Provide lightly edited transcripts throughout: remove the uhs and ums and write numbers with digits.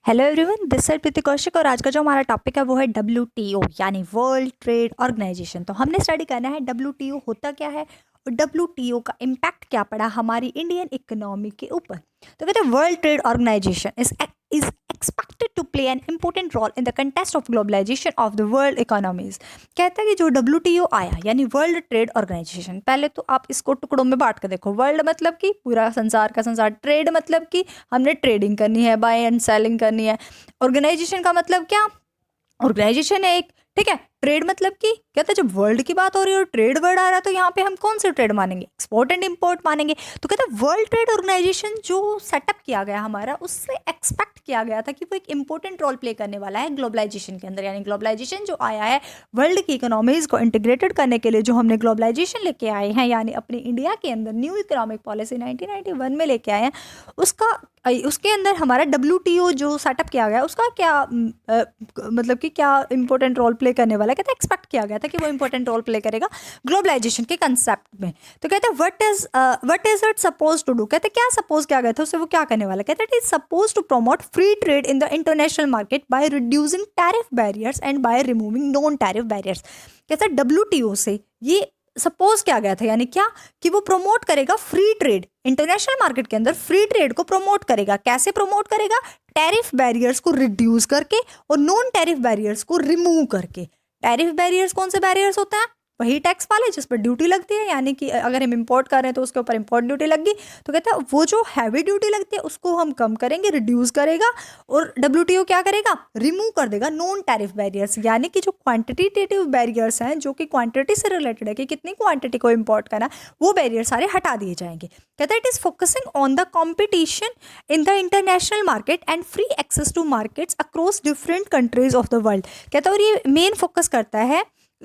Hello everyone, this side प्रीति कौशिक। और आज का जो हमारा टॉपिक है वो है WTO यानी वर्ल्ड ट्रेड ऑर्गेनाइजेशन। तो हमने स्टडी करना है WTO होता क्या है और WTO का इम्पैक्ट क्या पड़ा हमारी इंडियन इकोनॉमी के ऊपर। तो कहते हैं world trade organisation is expected to play an important role in the context of globalisation of the world economies. कहता है कि जो WTO आया यानी वर्ल्ड ट्रेड ऑर्गेनाइजेशन, पहले तो आप इसको टुकड़ों में बांट कर देखो। वर्ल्ड मतलब कि पूरा संसार का संसार, ट्रेड मतलब कि हमने ट्रेडिंग करनी है, बाय एंड सेलिंग करनी है। ऑर्गेनाइजेशन का मतलब क्या? ऑर्गेनाइजेशन है एक, ठीक है। ट्रेड मतलब कि कहते हैं जब वर्ल्ड की बात हो रही है और ट्रेड वर्ड आ रहा है तो यहाँ पे हम कौन से ट्रेड मानेंगे? एक्सपोर्ट एंड इंपोर्ट मानेंगे। तो कहते हैं वर्ल्ड ट्रेड ऑर्गेनाइजेशन जो सेटअप किया गया हमारा, उससे एक्सपेक्ट किया गया था कि वो एक इंपॉर्टेंट रोल प्ले करने वाला है ग्लोबलाइजेशन के अंदर। यानी ग्लोबलाइजेशन जो आया है वर्ल्ड की इकोनॉमीज को इंटीग्रेटेड करने के लिए, जो हमने ग्लोबलाइजेशन लेके आए हैं यानी अपनी इंडिया के अंदर न्यू इकोनॉमिक पॉलिसी 1991 में लेके आए हैं, उसके अंदर हमारा WTO जो सेटअप किया गया उसका क्या मतलब कि क्या इंपॉर्टेंट रोल प्ले करने वाला है। कहते हैं एक्सपेक्ट किया गया था कि वो इंपॉर्टेंट रोल प्ले करेगा ग्लोबलाइजेशन के कंसेप्ट में। तो कहते हैं what is it suppose to do. कहते हैं क्या सपोज किया गया था, उससे वो क्या करने वाला है। कहते हैं it is suppose to promote free trade in the international market by reducing tariff barriers and by removing non tariff barriers. कहते हैं WTO से ये सपोज किया गया था, यानी क्या कि वो प्रमोट करेगा फ्री ट्रेड इंटरनेशनल मार्केट के अंदर। फ्री ट्रेड को प्रमोट करेगा, कैसे प्रमोट करेगा? टैरिफ बैरियर्स को रिड्यूस करके और नॉन टैरिफ बैरियर्स को रिमूव करके। टैरिफ बैरियर्स कौन से बैरियर्स होते हैं? वही टैक्स वाले जिस पर ड्यूटी लगती है, यानी कि अगर हम इंपोर्ट कर रहे हैं तो उसके ऊपर इंपोर्ट ड्यूटी लग गई। तो कहते हैं वो जो हैवी ड्यूटी लगती है उसको हम कम करेंगे, रिड्यूस करेगा। और WTO क्या करेगा? रिमूव कर देगा नॉन टैरिफ बैरियर्स, यानी कि जो क्वांटिटेटिव बैरियर्स हैं जो कि क्वांटिटी से रिलेटेड है कि कितनी क्वांटिटी को इंपोर्ट करना, वो बैरियर सारे हटा दिए जाएंगे। कहता है it is focusing on the competition in the international market and free access to markets across different countries of the world. कहता है और ये मेन फोकस करता है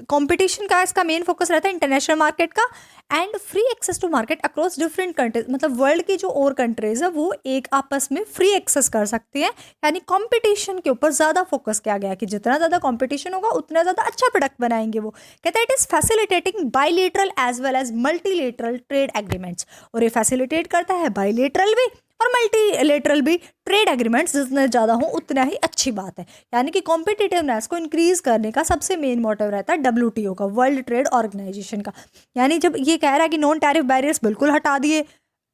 कंपटीशन का, इसका मेन फोकस रहता है इंटरनेशनल मार्केट का and free access to market across different countries. मतलब वर्ल्ड की जो और कंट्रीज है वो एक आपस में फ्री एक्सेस कर सकती हैं। यानी कंपटीशन के ऊपर ज़्यादा फोकस किया गया कि जितना ज़्यादा कंपटीशन होगा उतना ज़्यादा अच्छा प्रोडक्ट बनाएंगे वो। कहता है it is facilitating bilateral as well as multilateral trade agreements. और ये फैसिलिटेट करता है बाईलेटरल भी और मल्टीलेटरल भी ट्रेड एग्रीमेंट्स, जितने ज़्यादा हो उतना ही अच्छी बात है। यानी कि कॉम्पिटिटिवनेस को इंक्रीज करने का सबसे मेन मोटिव रहता है WTO का, वर्ल्ड ट्रेड ऑर्गेनाइजेशन का। यानी जब ये कह रहा है कि नॉन टैरिफ बैरियर्स बिल्कुल हटा दिए,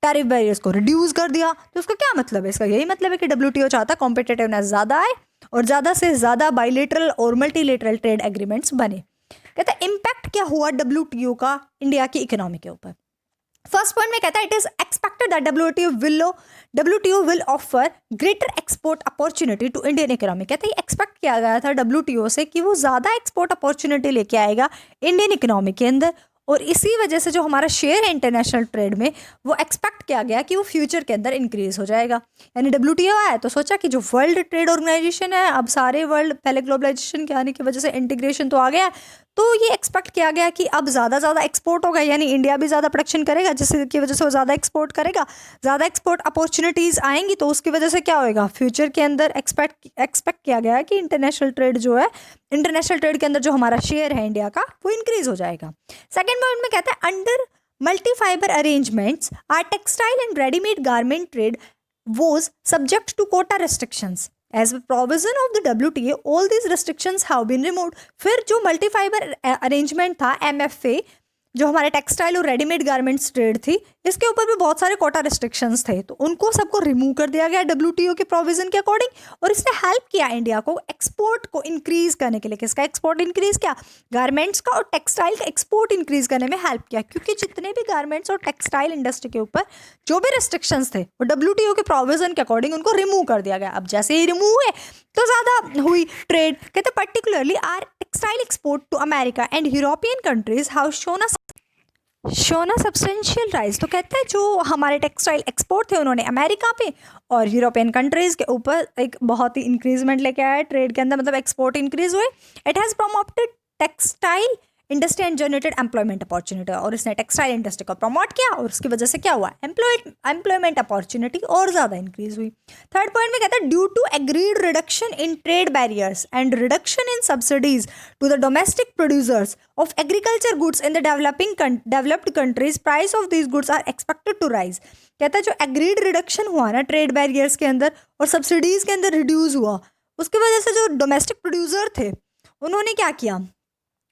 टैरिफ बैरियर्स को रिड्यूस कर दिया, तो उसका क्या मतलब है? इसका यही मतलब है कि WTO चाहता है कॉम्पिटिटिवनेस ज़्यादा आए और ज़्यादा से ज़्यादा बाईलेटरल और मल्टीलेटरल ट्रेड एग्रीमेंट्स बने। कहता है इम्पैक्ट क्या हुआ WTO का इंडिया की इकोनॉमी के ऊपर। फर्स्ट पॉइंट में कहता है it is expected that WTO will offer greater export opportunity to Indian economy. कहते हैं एक्सपेक्ट किया गया था WTO से कि वो ज़्यादा एक्सपोर्ट अपॉर्चुनिटी लेके आएगा इंडियन इकोनॉमी के अंदर। और इसी वजह से जो हमारा शेयर है इंटरनेशनल ट्रेड में वो एक्सपेक्ट किया गया कि वो फ्यूचर के अंदर इंक्रीज हो जाएगा। यानी WTO आया तो सोचा कि जो वर्ल्ड ट्रेड ऑर्गेनाइजेशन है, अब सारे वर्ल्ड, पहले ग्लोबलाइजेशन के आने की वजह से इंटीग्रेशन तो आ गया, तो ये एक्सपेक्ट किया गया कि अब ज़्यादा एक्सपोर्ट होगा, यानी इंडिया भी ज़्यादा प्रोडक्शन करेगा जिसकी वजह से वो ज़्यादा एक्सपोर्ट करेगा, ज़्यादा एक्सपोर्ट अपॉर्चुनिटीज़ आएंगी तो उसकी वजह से क्या होएगा? फ्यूचर के अंदर एक्सपेक्ट किया गया है कि इंटरनेशनल ट्रेड जो है, इंटरनेशनल ट्रेड के अंदर जो हमारा शेयर है इंडिया का वो इंक्रीज हो जाएगा। सेकेंड पॉइंट में कहता है under multi fibre arrangements are textile and readymade garment trade was subject to quota restrictions. As a provision of the WTO, all these restrictions have been removed। फिर जो multi fibre arrangement था MFA, जो हमारे textile और readymade garments trade थी, इसके ऊपर भी बहुत सारे कोटा रिस्ट्रिक्शंस थे, तो उनको सबको रिमूव कर दिया गया WTO के प्रोविजन के अकॉर्डिंग। और इसने हेल्प किया इंडिया को एक्सपोर्ट को इंक्रीज करने के लिए। किसका एक्सपोर्ट इंक्रीज किया? गारमेंट्स का और टेक्सटाइल का एक्सपोर्ट इंक्रीज करने में हेल्प किया, क्योंकि जितने भी गारमेंट्स और टेक्सटाइल इंडस्ट्री के ऊपर जो भी रिस्ट्रिक्शंस थे वो WTO के प्रोविजन के अकॉर्डिंग उनको रिमूव कर दिया गया। अब जैसे ही रिमूव हुए तो ज़्यादा हुई ट्रेड। कहते particularly are textile export to America and European countries have shown a substantial rise. तो कहते हैं जो हमारे टेक्सटाइल एक्सपोर्ट थे उन्होंने अमेरिका पे और यूरोपियन कंट्रीज़ के ऊपर एक बहुत ही इंक्रीजमेंट लेके आया ट्रेड के अंदर, मतलब एक्सपोर्ट इंक्रीज हुए। It has promoted textile industry and generated employment opportunity, और इसने टेक्सटाइल इंडस्ट्री को प्रमोट किया और उसकी वजह से क्या हुआ, एम्प्लॉयमेंट अपॉर्चुनिटी और ज़्यादा इंक्रीज हुई। थर्ड पॉइंट में कहता है due to agreed reduction in trade barriers and reduction in subsidies to the domestic producers of agriculture goods in the developed countries, price of these goods are expected to rise. कहता है जो agreed reduction हुआ ना trade barriers के अंदर और subsidies के अंदर रिड्यूस हुआ, उसकी वजह से जो डोमेस्टिक प्रोड्यूसर थे उन्होंने क्या किया,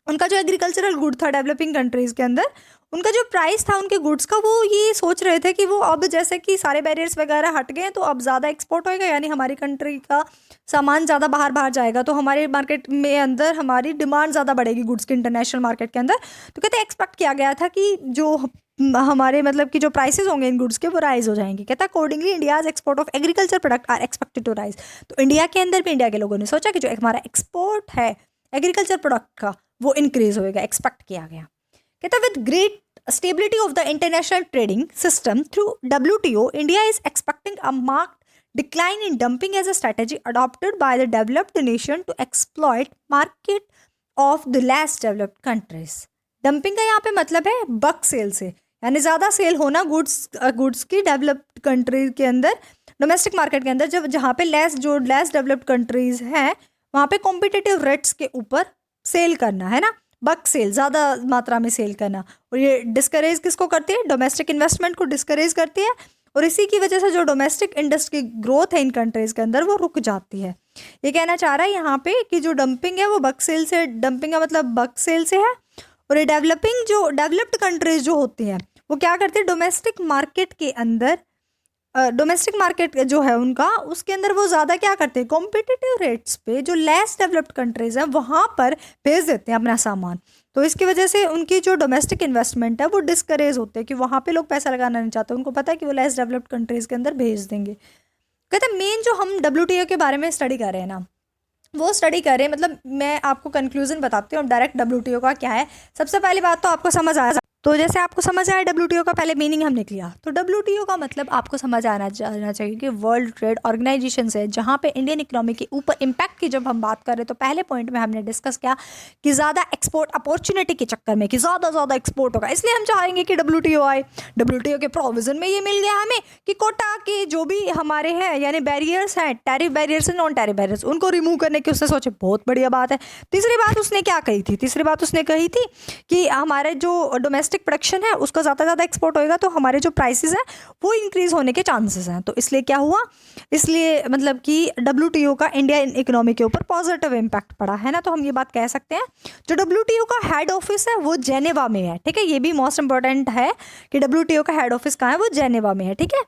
उनका जो एग्रीकल्चरल गुड था डेवलपिंग कंट्रीज़ के अंदर, उनका जो प्राइस था उनके गुड्स का, वो ये सोच रहे थे कि वो अब जैसे कि सारे बैरियर्स वगैरह हट गए तो अब ज़्यादा एक्सपोर्ट होएगा, यानी हमारी कंट्री का सामान ज़्यादा बाहर जाएगा, तो हमारे मार्केट में अंदर हमारी डिमांड ज़्यादा बढ़ेगी गुड्स की इंटरनेशनल मार्केट के अंदर। तो कहते एक्सपेक्ट किया गया था कि जो हमारे मतलब कि जो प्राइसेस होंगे इन गुड्स के वो राइज हो जाएंगे। कहता accordingly India's export of agriculture product are expected to rise. तो इंडिया के अंदर भी इंडिया के लोगों ने सोचा कि जो हमारा एक्सपोर्ट है एग्रीकल्चर प्रोडक्ट का वो इंक्रीज होएगा, एक्सपेक्ट किया गया। कहता with great stability of the international trading system through WTO, India is expecting a marked decline in dumping as a strategy adopted by the developed nation to exploit market of the less developed countries। Dumping का यहाँ पे मतलब है बक cell से, यानी ज़्यादा cell होना goods की डेवलप्ड कंट्रीज के अंदर, डोमेस्टिक मार्केट के अंदर, जब जहाँ पे लेस डेवलप्ड कंट्रीज हैं वहाँ पे कॉम्पिटिटिव रेट्स के ऊपर सेल करना है ना, बक सेल, ज़्यादा मात्रा में सेल करना। और ये डिस्करेज किसको करती है, डोमेस्टिक इन्वेस्टमेंट को डिस्करेज करती है, और इसी की वजह से जो डोमेस्टिक इंडस्ट्री की ग्रोथ है इन कंट्रीज़ के अंदर वो रुक जाती है। ये कहना चाह रहा है यहाँ पे कि जो डंपिंग है वो बक सेल से, डंपिंग का मतलब बक सेल से है, और ये डेवलप्ड कंट्रीज जो होती हैं वो क्या करती है, डोमेस्टिक मार्केट के अंदर, डोमेस्टिक मार्केट जो है उनका, उसके अंदर वो ज़्यादा क्या करते हैं, कॉम्पिटिटिव रेट्स पे जो लेस डेवलप्ड कंट्रीज़ हैं वहाँ पर भेज देते हैं अपना सामान। तो इसकी वजह से उनकी जो डोमेस्टिक इन्वेस्टमेंट है वो डिस्करेज होते हैं कि वहाँ पे लोग पैसा लगाना नहीं चाहते, उनको पता है कि वो लेस डेवलप्ड कंट्रीज़ के अंदर भेज देंगे। कहते हैं मेन जो हम WTO के बारे में स्टडी कर रहे हैं ना, वो स्टडी कर रहे हैं, मतलब मैं आपको कंक्लूजन बताती हूँ डायरेक्ट WTO का क्या है। सबसे पहली बात तो आपको समझ आया, तो जैसे आपको समझ आया WTO का पहले मीनिंग हमने किया, तो WTO का मतलब आपको समझ आना चाहिए कि वर्ल्ड ट्रेड ऑर्गेनाइजेशन से, जहाँ पे इंडियन इकोनॉमी के ऊपर इम्पैक्ट की जब हम बात कर रहे हैं, तो पहले पॉइंट में हमने डिस्कस किया कि ज़्यादा एक्सपोर्ट अपॉर्चुनिटी के चक्कर में कि ज़्यादा एक्सपोर्ट होगा, इसलिए हम चाहेंगे कि WTO आए। WTO के प्रोविज़न में ये मिल गया हमें कि कोटा के जो भी हमारे हैं यानी बैरियर्स हैं, tariff barriers non tariff barriers, उनको रिमूव करने की उसने सोचे, बहुत बढ़िया बात है। तीसरी बात उसने क्या कही थी, तीसरी बात उसने कही थी कि हमारे जो डोमेस्टिक प्रोडक्शन है उसका ज़्यादा एक्सपोर्ट होएगा तो हमारे जो प्राइसेस हैं वो इंक्रीज होने के चांसेस हैं। तो इसलिए क्या हुआ, इसलिए मतलब कि WTO का इंडियन इकोनॉमी के ऊपर पॉजिटिव इम्पैक्ट पड़ा है ना। तो हम ये बात कह सकते हैं जो WTO का हेड ऑफिस है वो जेनेवा में है, ठीक है, ये भी मोस्ट इंपॉर्टेंट है कि WTO का हेड ऑफिस कहाँ है, वो जेनेवा में है, ठीक है,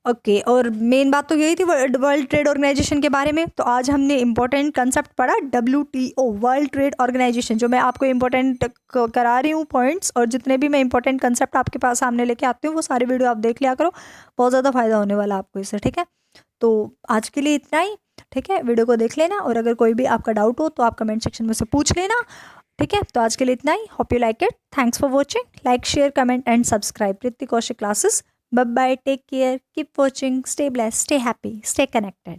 ओके। और मेन बात तो यही थी वर्ल्ड ट्रेड ऑर्गेनाइजेशन के बारे में। तो आज हमने इंपॉर्टेंट कंसेप्ट पढ़ा WTO, वर्ल्ड ट्रेड ऑर्गेनाइजेशन, जो मैं आपको इंपॉर्टेंट करा रही हूँ पॉइंट्स, और जितने भी मैं इंपॉर्टेंट कंसेप्ट आपके पास सामने लेके आती हूँ वो सारी वीडियो आप देख लिया करो, बहुत ज़्यादा फायदा होने वाला आपको इससे, ठीक है। तो आज के लिए इतना ही, ठीक है, वीडियो को देख लेना, और अगर कोई भी आपका डाउट हो तो आप कमेंट सेक्शन में से पूछ लेना, ठीक है। तो आज के लिए इतना ही, hope you like it, thanks for watching, like share comment and subscribe. Preeti Kaushik classes, bye bye, take care, keep watching, stay blessed, stay happy, stay connected।